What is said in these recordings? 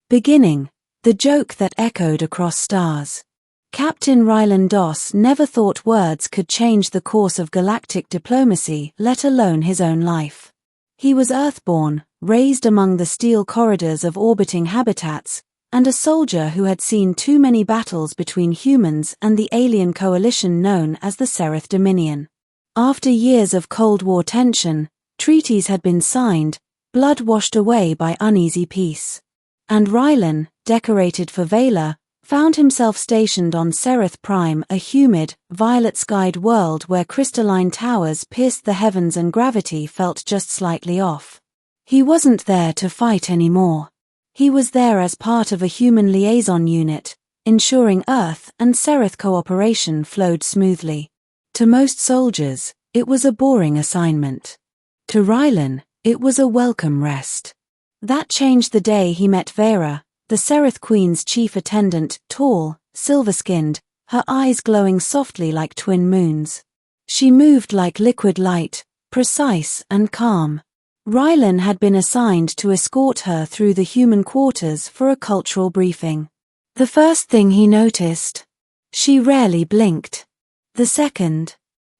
Beginning, the joke that echoed across stars. Captain Rylan Doss never thought words could change the course of galactic diplomacy, let alone his own life. He was Earthborn, raised among the steel corridors of orbiting habitats, and a soldier who had seen too many battles between humans and the alien coalition known as the Seraph Dominion. After years of Cold War tension, treaties had been signed, blood washed away by uneasy peace. And Rylan, decorated for valor, found himself stationed on Seraph Prime, a humid, violet-skied world where crystalline towers pierced the heavens and gravity felt just slightly off. He wasn't there to fight anymore. He was there as part of a human liaison unit, ensuring Earth and Seraph cooperation flowed smoothly. To most soldiers, it was a boring assignment. To Rylan, it was a welcome rest. That changed the day he met Vera, the Seraph Queen's chief attendant, tall, silver-skinned, her eyes glowing softly like twin moons. She moved like liquid light, precise and calm. Rylan had been assigned to escort her through the human quarters for a cultural briefing. The first thing he noticed, she rarely blinked. The second,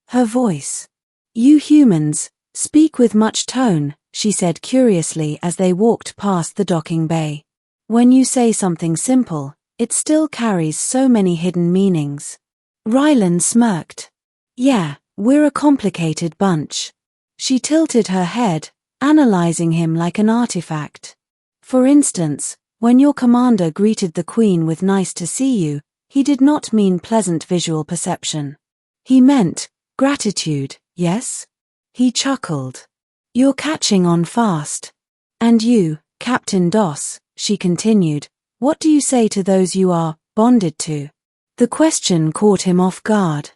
her voice. "You humans speak with much tone," she said curiously as they walked past the docking bay. "When you say something simple, it still carries so many hidden meanings." Rylan smirked. "Yeah, we're a complicated bunch." She tilted her head, analyzing him like an artifact. "For instance, when your commander greeted the Queen with "nice to see you," he did not mean pleasant visual perception. He meant gratitude, yes?" He chuckled. "You're catching on fast. And you, Captain Doss," she continued, "what do you say to those you are bonded to?" The question caught him off guard.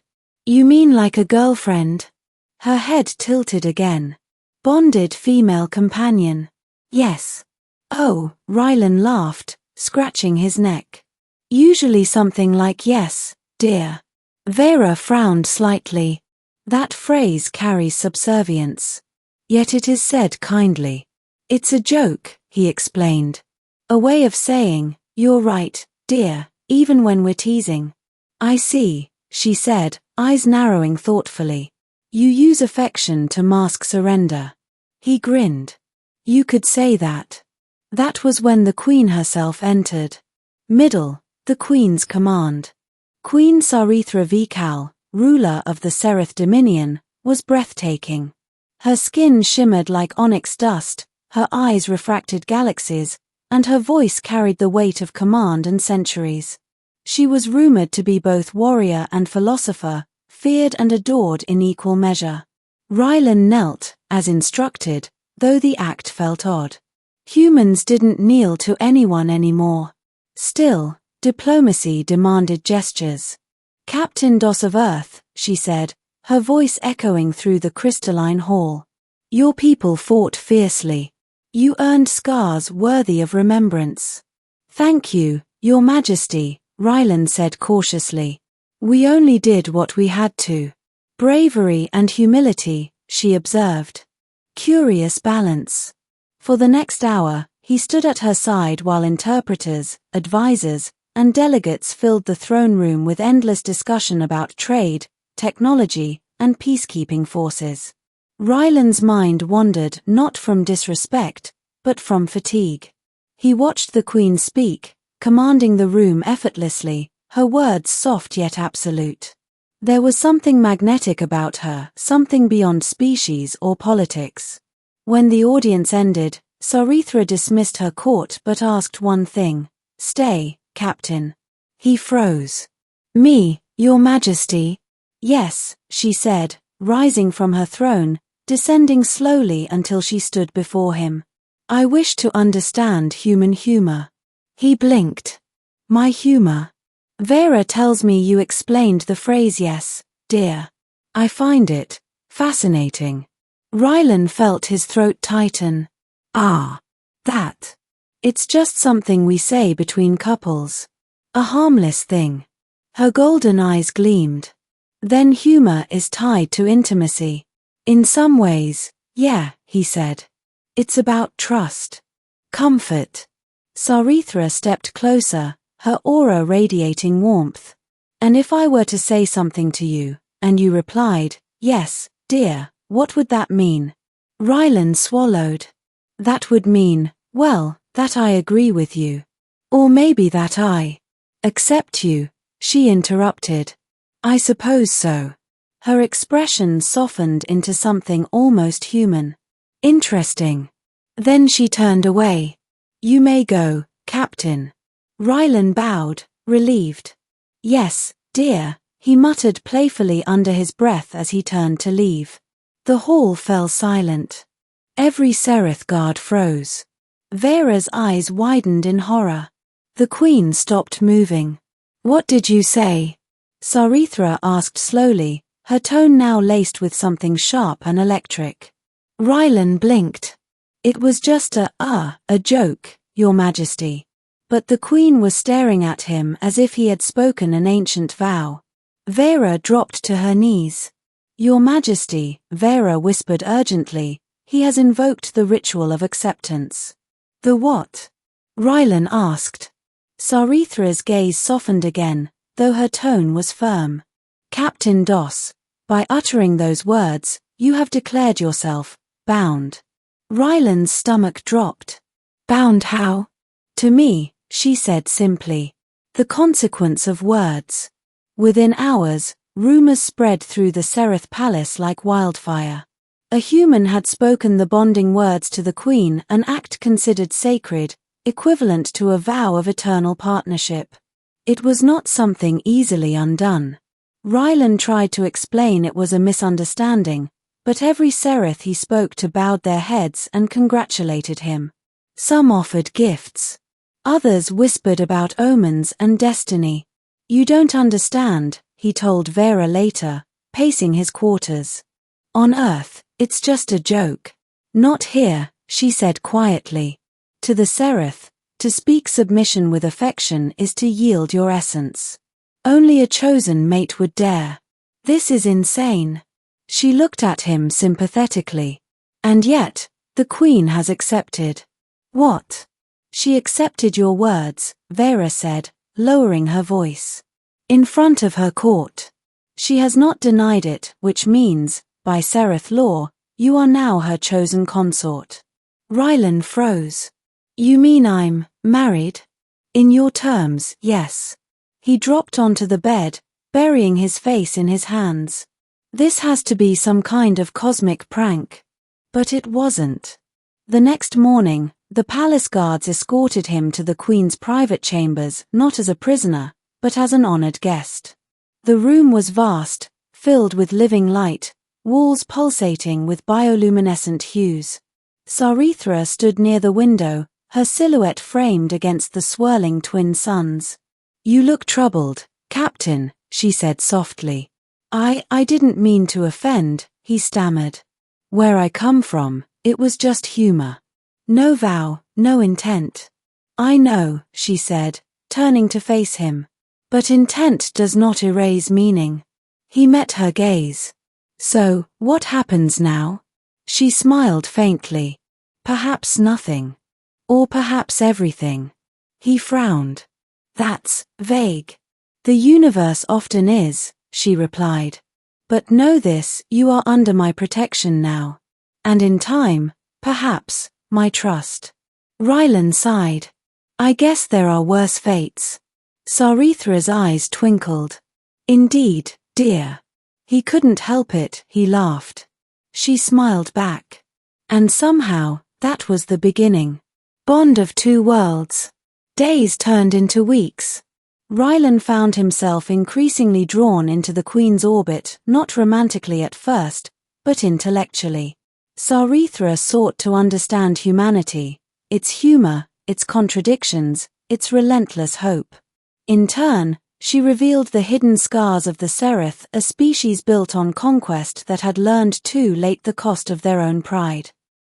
"You mean like a girlfriend?" Her head tilted again. "Bonded female companion. Yes." "Oh," Rylan laughed, scratching his neck. "Usually something like yes, dear." Vera frowned slightly. That phrase carries subservience. Yet it is said kindly. "It's a joke," he explained. "A way of saying, you're right, dear, even when we're teasing." "I see," she said, eyes narrowing thoughtfully. "You use affection to mask surrender." He grinned. "You could say that." That was when the Queen herself entered. Middle, the Queen's command. Queen Sarithra Vikal, ruler of the Seraph Dominion, was breathtaking. Her skin shimmered like onyx dust, her eyes refracted galaxies, and her voice carried the weight of command and centuries. She was rumored to be both warrior and philosopher, feared and adored in equal measure. Rylan knelt, as instructed, though the act felt odd. Humans didn't kneel to anyone anymore. Still, diplomacy demanded gestures. "Captain Doss of Earth," she said, her voice echoing through the crystalline hall. "Your people fought fiercely. You earned scars worthy of remembrance." "Thank you, Your Majesty," Rylan said cautiously. "We only did what we had to." "Bravery and humility," she observed. "Curious balance." For the next hour, he stood at her side while interpreters, advisors, and delegates filled the throne room with endless discussion about trade, technology, and peacekeeping forces. Rylan's mind wandered not from disrespect, but from fatigue. He watched the Queen speak, commanding the room effortlessly, her words soft yet absolute. There was something magnetic about her, something beyond species or politics. When the audience ended, Sarithra dismissed her court but asked one thing. "Stay, Captain." He froze. "Me, Your Majesty?" "Yes," she said, rising from her throne, descending slowly until she stood before him. "I wish to understand human humor." He blinked. "My humor? Vera tells me you explained the phrase yes, dear. I find it fascinating." Rylan felt his throat tighten. "Ah, that. It's just something we say between couples. A harmless thing." Her golden eyes gleamed. "Then humor is tied to intimacy." "In some ways, yeah," he said. "It's about trust. Comfort." Sarithra stepped closer, her aura radiating warmth. And if I were to say something to you, and you replied, yes, dear, what would that mean? Ryland swallowed. That would mean, well, that I agree with you. Or maybe that I accept you, she interrupted. I suppose so. Her expression softened into something almost human. Interesting. Then she turned away. You may go, Captain. Ryland bowed, relieved. Yes, dear, he muttered playfully under his breath as he turned to leave. The hall fell silent. Every Seraph guard froze. Vera's eyes widened in horror. The Queen stopped moving. What did you say? Sarithra asked slowly, her tone now laced with something sharp and electric. Ryland blinked. It was just a joke, Your Majesty. But the Queen was staring at him as if he had spoken an ancient vow. Vera dropped to her knees. Your Majesty, Vera whispered urgently, he has invoked the ritual of acceptance. The what? Ryland asked. Sarithra's gaze softened again, though her tone was firm. Captain Doss, by uttering those words, you have declared yourself bound. Ryland's stomach dropped. Bound how? To me, she said simply. The consequence of words. Within hours, rumors spread through the Seraph Palace like wildfire. A human had spoken the bonding words to the Queen, an act considered sacred, equivalent to a vow of eternal partnership. It was not something easily undone. Ryland tried to explain it was a misunderstanding, but every Seraph he spoke to bowed their heads and congratulated him. Some offered gifts. Others whispered about omens and destiny. You don't understand, he told Vera later, pacing his quarters. On Earth, it's just a joke. Not here, she said quietly. To the Seraph, to speak submission with affection is to yield your essence. Only a chosen mate would dare. This is insane. She looked at him sympathetically. And yet, the Queen has accepted. What? She accepted your words, Vera said, lowering her voice. In front of her court. She has not denied it, which means, by Seraph law, you are now her chosen consort. Ryland froze. You mean I'm married? In your terms, yes. He dropped onto the bed, burying his face in his hands. This has to be some kind of cosmic prank. But it wasn't. The next morning, the palace guards escorted him to the Queen's private chambers, not as a prisoner, but as an honored guest. The room was vast, filled with living light, walls pulsating with bioluminescent hues. Sarithra stood near the window, her silhouette framed against the swirling twin suns. You look troubled, Captain, she said softly. I didn't mean to offend, he stammered. Where I come from, it was just humor. No vow, no intent. I know, she said, turning to face him. But intent does not erase meaning. He met her gaze. So, what happens now? She smiled faintly. Perhaps nothing. Or perhaps everything. He frowned. That's vague. The universe often is, she replied. But know this, you are under my protection now. And in time, perhaps, my trust. Ryland sighed. I guess there are worse fates. Sarithra's eyes twinkled. Indeed, dear. He couldn't help it, he laughed. She smiled back. And somehow, that was the beginning. Bond of two worlds. Days turned into weeks. Ryland found himself increasingly drawn into the Queen's orbit, not romantically at first, but intellectually. Sarithra sought to understand humanity, its humor, its contradictions, its relentless hope. In turn, she revealed the hidden scars of the Seraph, a species built on conquest that had learned too late the cost of their own pride.